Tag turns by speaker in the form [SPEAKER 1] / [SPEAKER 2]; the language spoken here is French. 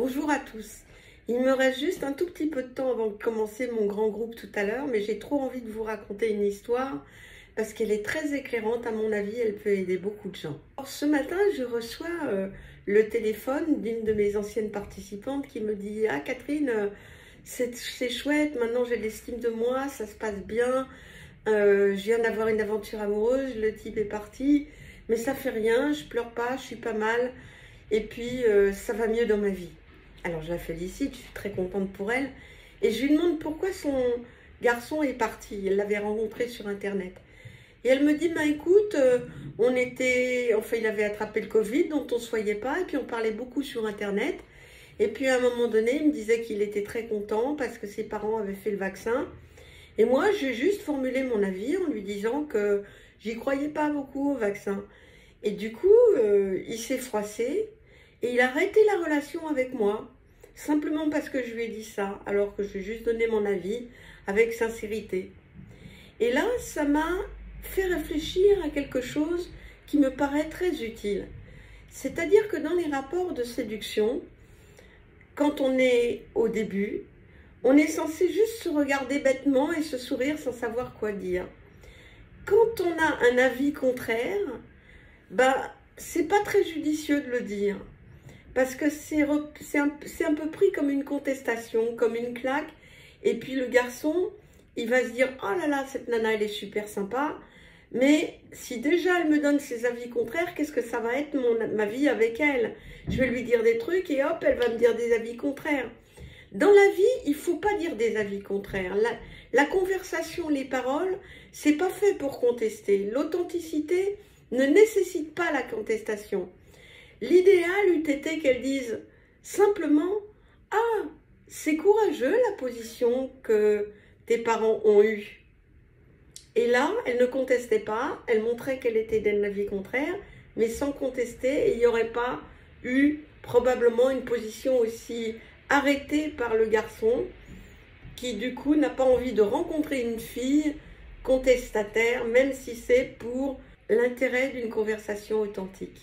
[SPEAKER 1] Bonjour à tous. Il me reste juste un tout petit peu de temps avant de commencer mon grand groupe tout à l'heure, mais j'ai trop envie de vous raconter une histoire parce qu'elle est très éclairante à mon avis, elle peut aider beaucoup de gens. Alors, ce matin, je reçois le téléphone d'une de mes anciennes participantes qui me dit « Ah Catherine, c'est chouette, maintenant j'ai de l'estime de moi, ça se passe bien, je viens d'avoir une aventure amoureuse, le type est parti, mais ça fait rien, je pleure pas, je suis pas mal, et puis ça va mieux dans ma vie. » Alors je la félicite, je suis très contente pour elle, et je lui demande pourquoi son garçon est parti. Elle l'avait rencontré sur internet. Et elle me dit, bah écoute, il avait attrapé le Covid, dont on ne se voyait pas, et puis on parlait beaucoup sur internet. Et puis à un moment donné, il me disait qu'il était très content parce que ses parents avaient fait le vaccin. Et moi, j'ai juste formulé mon avis en lui disant que j'y croyais pas beaucoup au vaccin. Et du coup, il s'est froissé et il a arrêté la relation avec moi, simplement parce que je lui ai dit ça, alors que je lui ai juste donné mon avis avec sincérité. Et là, ça m'a fait réfléchir à quelque chose qui me paraît très utile. C'est-à-dire que dans les rapports de séduction, quand on est au début, on est censé juste se regarder bêtement et se sourire sans savoir quoi dire. Quand on a un avis contraire, c'est pas très judicieux de le dire. Parce que c'est un peu pris comme une contestation, comme une claque. Et puis le garçon, il va se dire « Oh là là, cette nana, elle est super sympa. » Mais si déjà elle me donne ses avis contraires, qu'est-ce que ça va être ma vie avec elle? Je vais lui dire des trucs et hop, elle va me dire des avis contraires. Dans la vie, il ne faut pas dire des avis contraires. La conversation, les paroles, c'est pas fait pour contester. L'authenticité ne nécessite pas la contestation. L'idéal eût été qu'elle dise simplement « Ah, c'est courageux la position que tes parents ont eue. » Et là, elle ne contestait pas, elle montrait qu'elle était d'un avis contraire, mais sans contester, et il n'y aurait pas eu probablement une position aussi arrêtée par le garçon, qui du coup n'a pas envie de rencontrer une fille contestataire, même si c'est pour l'intérêt d'une conversation authentique.